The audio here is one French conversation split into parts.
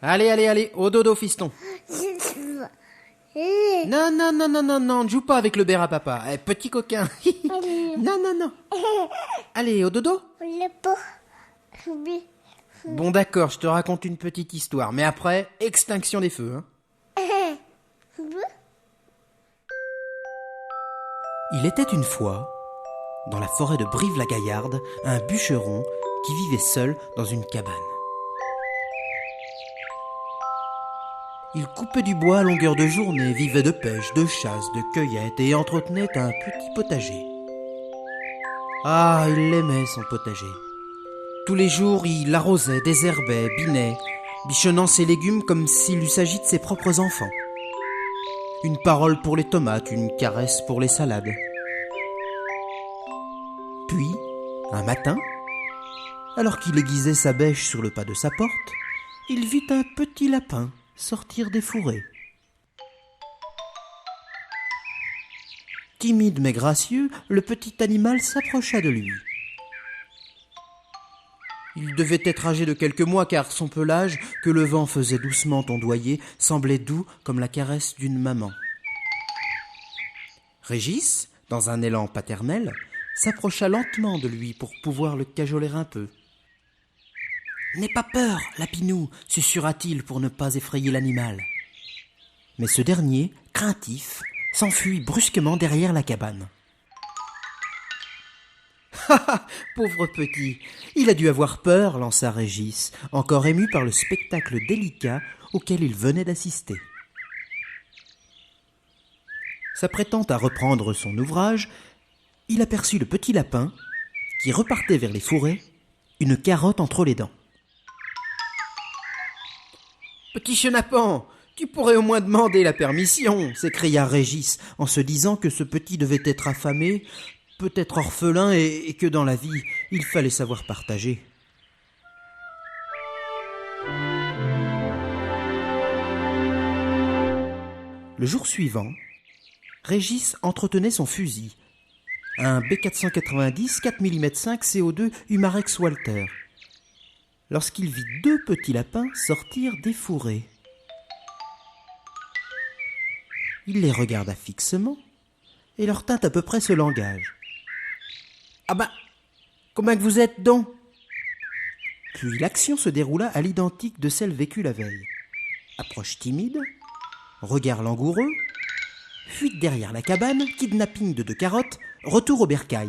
Allez, au dodo, fiston. Non, ne joue pas avec le béret à papa. Petit coquin. Non. Allez, au dodo. Bon d'accord, je te raconte une petite histoire, mais après, extinction des feux. Il était une fois, dans la forêt de Brive-la-Gaillarde, un bûcheron qui vivait seul dans une cabane. Il coupait du bois à longueur de journée, vivait de pêche, de chasse, de cueillette et entretenait un petit potager. Ah, il l'aimait son potager. Tous les jours, il l'arrosait, désherbait, binait, bichonnant ses légumes comme s'il eût s'agit de ses propres enfants. Une parole pour les tomates, une caresse pour les salades. Puis, un matin, alors qu'il aiguisait sa bêche sur le pas de sa porte, il vit un petit lapin sortir des fourrés. Timide mais gracieux, le petit animal s'approcha de lui. Il devait être âgé de quelques mois car son pelage, que le vent faisait doucement ondoyer, semblait doux comme la caresse d'une maman. Régis, dans un élan paternel, s'approcha lentement de lui pour pouvoir le cajoler un peu. « N'aie pas peur, Lapinou !» susurra-t-il pour ne pas effrayer l'animal. Mais ce dernier, craintif, s'enfuit brusquement derrière la cabane. « Ha, pauvre petit, il a dû avoir peur, lança Régis, encore ému par le spectacle délicat auquel il venait d'assister. S'apprêtant à reprendre son ouvrage, il aperçut le petit lapin qui repartait vers les fourrés, une carotte entre les dents. « Petit chenapan, tu pourrais au moins demander la permission !» s'écria Régis en se disant que ce petit devait être affamé, peut-être orphelin et que dans la vie, il fallait savoir partager. Le jour suivant, Régis entretenait son fusil, un B490 4 mm 5 CO2 Humarex Walter, lorsqu'il vit deux petits lapins sortir des fourrés. Il les regarda fixement et leur tint à peu près ce langage. « Ah bah, comment que vous êtes donc ?» Puis l'action se déroula à l'identique de celle vécue la veille. Approche timide, regard langoureux, fuite derrière la cabane, kidnapping de 2 carottes, retour au bercail.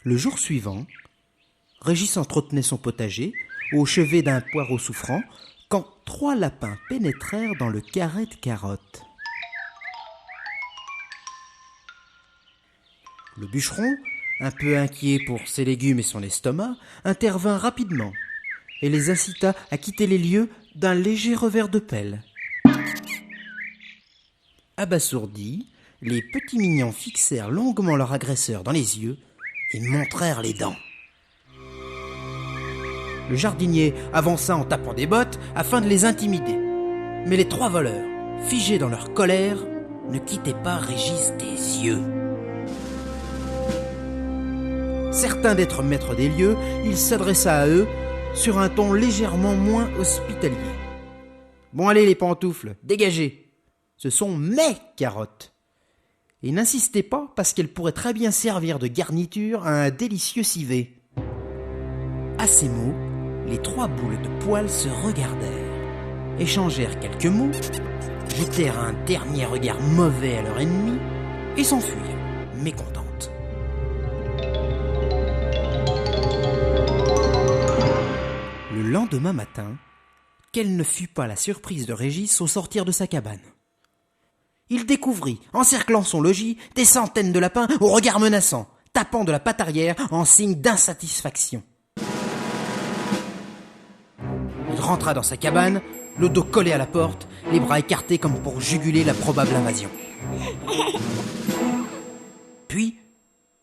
Le jour suivant, Régis entretenait son potager, au chevet d'un poireau souffrant, quand 3 lapins pénétrèrent dans le carré de carottes. Le bûcheron, un peu inquiet pour ses légumes et son estomac, intervint rapidement et les incita à quitter les lieux d'un léger revers de pelle. Abasourdis, les petits mignons fixèrent longuement leur agresseur dans les yeux et montrèrent les dents. Le jardinier avança en tapant des bottes afin de les intimider. Mais les 3 voleurs, figés dans leur colère, ne quittaient pas Régis des yeux. Certain d'être maître des lieux, il s'adressa à eux sur un ton légèrement moins hospitalier. « Bon allez les pantoufles, dégagez. Ce sont mes carottes. Et n'insistez pas parce qu'elles pourraient très bien servir de garniture à un délicieux civet. » À ces mots, les 3 boules de poils se regardèrent, échangèrent quelques mots, jetèrent un dernier regard mauvais à leur ennemi et s'enfuirent, mécontentes. Le lendemain matin, quelle ne fut pas la surprise de Régis au sortir de sa cabane. Il découvrit, encerclant son logis, des centaines de lapins au regard menaçant, tapant de la patte arrière en signe d'insatisfaction. Il rentra dans sa cabane, le dos collé à la porte, les bras écartés comme pour juguler la probable invasion. Puis,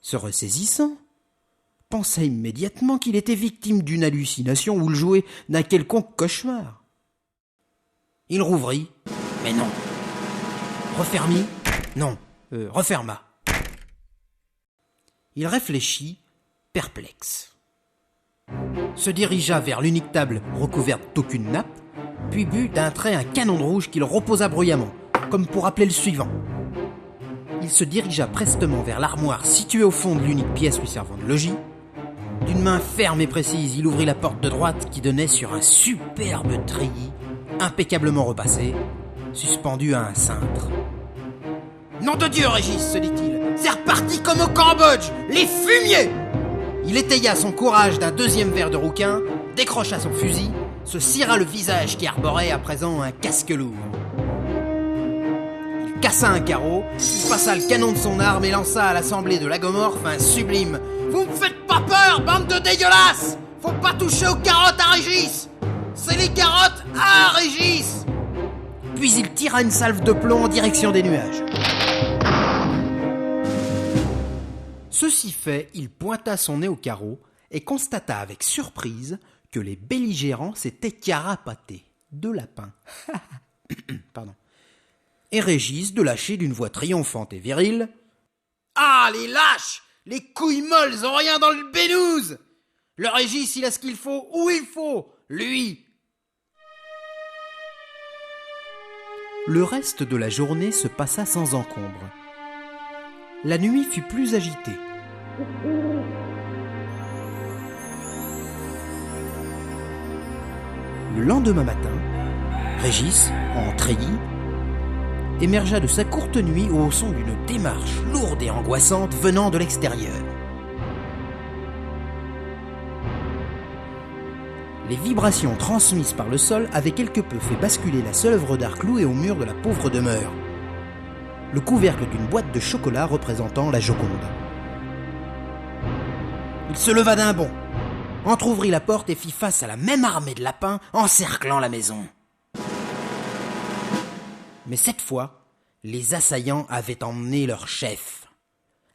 se ressaisissant, pensa immédiatement qu'il était victime d'une hallucination ou le jouet d'un quelconque cauchemar. Il rouvrit, mais non. Refermit, non, referma. Il réfléchit, perplexe. se dirigea vers l'unique table recouverte d'aucune nappe, puis but d'un trait un canon de rouge qu'il reposa bruyamment, comme pour appeler le suivant. Il se dirigea prestement vers l'armoire située au fond de l'unique pièce lui servant de logis. D'une main ferme et précise, il ouvrit la porte de droite qui donnait sur un superbe treillis, impeccablement repassé, suspendu à un cintre. « Nom de Dieu, Régis, se dit-il, c'est reparti comme au Cambodge, les fumiers !» Il étaya son courage d'un deuxième verre de rouquin, décrocha son fusil, se cira le visage qui arborait à présent un casque lourd. Il cassa un carreau, passa le canon de son arme et lança à l'assemblée de lagomorphes un sublime « Vous me faites pas peur, bande de dégueulasses! Faut pas toucher aux carottes à Régis! C'est les carottes à Régis !» Puis il tira une salve de plomb en direction des nuages. Ceci fait, il pointa son nez au carreau et constata avec surprise que les belligérants s'étaient carapatés de lapins. Pardon. Et Régis de lâcher d'une voix triomphante et virile « Ah, les lâches! Les couilles molles ont rien dans le bénouze! Le Régis, il a ce qu'il faut où il faut, lui !» Le reste de la journée se passa sans encombre. La nuit fut plus agitée. Le lendemain matin, Régis, en treillis, émergea de sa courte nuit au son d'une démarche lourde et angoissante venant de l'extérieur. Les vibrations transmises par le sol avaient quelque peu fait basculer la seule œuvre d'art clouée au mur de la pauvre demeure, le couvercle d'une boîte de chocolat représentant la Joconde. Il se leva d'un bond, entr'ouvrit la porte et fit face à la même armée de lapins encerclant la maison. Mais cette fois, les assaillants avaient emmené leur chef.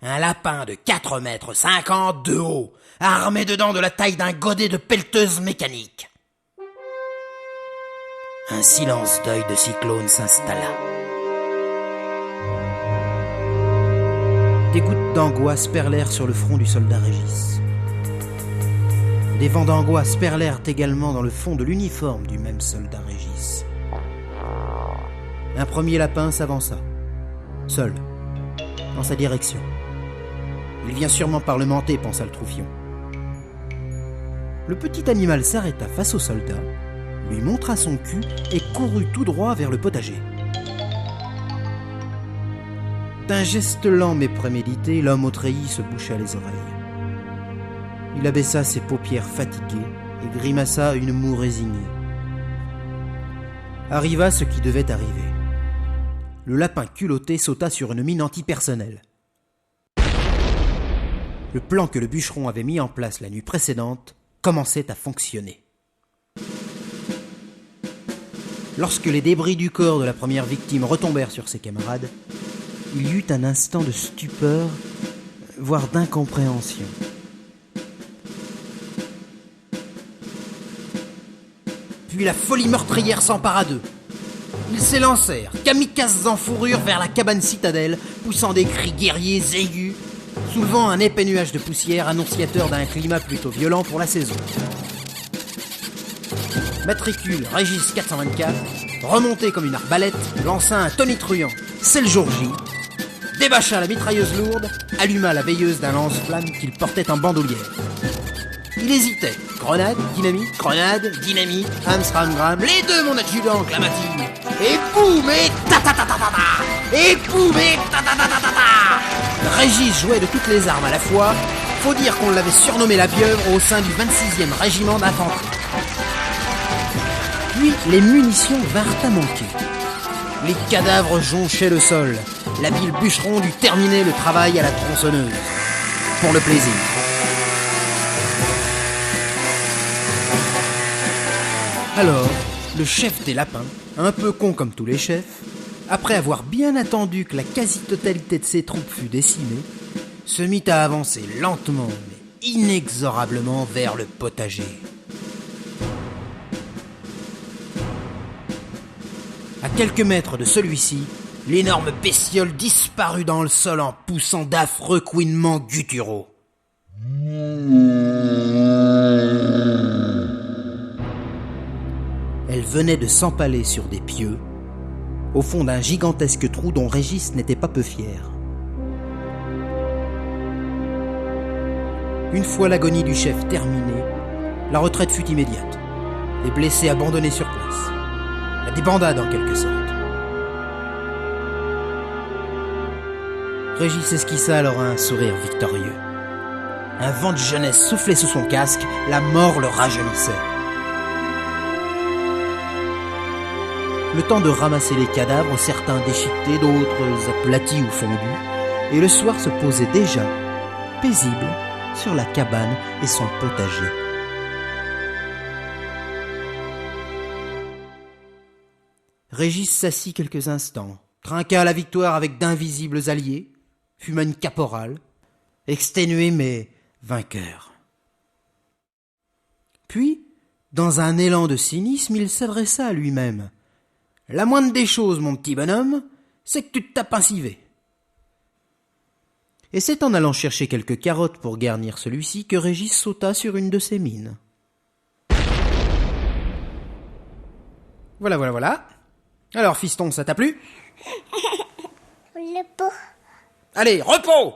Un lapin de 4,50 mètres de haut, armé de dents de la taille d'un godet de pelleteuse mécanique. Un silence d'œil de cyclone s'installa. Des gouttes d'angoisse perlèrent sur le front du soldat Régis. Des vents d'angoisse perlèrent également dans le fond de l'uniforme du même soldat Régis. Un premier lapin s'avança, seul, dans sa direction. Il vient sûrement parlementer, pensa le Troufion. Le petit animal s'arrêta face au soldat, lui montra son cul et courut tout droit vers le potager. D'un geste lent mais prémédité, l'homme au treillis se boucha les oreilles. Il abaissa ses paupières fatiguées et grimaça une moue résignée. Arriva ce qui devait arriver. Le lapin culotté sauta sur une mine antipersonnelle. Le plan que le bûcheron avait mis en place la nuit précédente commençait à fonctionner. Lorsque les débris du corps de la première victime retombèrent sur ses camarades, il y eut un instant de stupeur, voire d'incompréhension. Puis la folie meurtrière s'empara d'eux. Ils s'élancèrent, kamikazes en fourrure, vers la cabane citadelle, poussant des cris guerriers aigus, soulevant un épais nuage de poussière annonciateur d'un climat plutôt violent pour la saison. Matricule Régis 424, remonté comme une arbalète, lança un tonitruant « C'est le jour J », débâcha la mitrailleuse lourde, alluma la veilleuse d'un lance-flamme qu'il portait en bandoulière. Il hésitait. Grenade, dynamite, Amstramgram, les deux, mon adjudant, Clamatine. Et boum, et ta-ta-ta-ta-ta-ta. Et boum, et ta-ta-ta-ta-ta. Régis jouait de toutes les armes à la fois. Faut dire qu'on l'avait surnommé la pieuvre au sein du 26e régiment d'infanterie. Puis les munitions vinrent à manquer. Les cadavres jonchaient le sol. L'habile bûcheron dut terminer le travail à la tronçonneuse. Pour le plaisir. Alors, le chef des lapins, un peu con comme tous les chefs, après avoir bien attendu que la quasi-totalité de ses troupes fût décimée, se mit à avancer lentement mais inexorablement vers le potager. À quelques mètres de celui-ci, l'énorme bestiole disparut dans le sol en poussant d'affreux couinements gutturaux. Elle venait de s'empaler sur des pieux, au fond d'un gigantesque trou dont Régis n'était pas peu fier. Une fois l'agonie du chef terminée, la retraite fut immédiate. Les blessés abandonnés sur place. La débandade en quelque sorte. Régis esquissa alors un sourire victorieux. Un vent de jeunesse soufflait sous son casque, la mort le rajeunissait. Le temps de ramasser les cadavres, certains déchiquetés, d'autres aplatis ou fondus, et le soir se posait déjà, paisible, sur la cabane et son potager. Régis s'assit quelques instants, trinqua la victoire avec d'invisibles alliés, fuma une caporale, exténué mais vainqueur. Puis, dans un élan de cynisme, il s'adressa à lui-même. « La moindre des choses, mon petit bonhomme, c'est que tu te tapes un civet. » Et c'est en allant chercher quelques carottes pour garnir celui-ci que Régis sauta sur une de ses mines. Voilà. Alors, fiston, ça t'a plu ? Le pot. Allez, repos !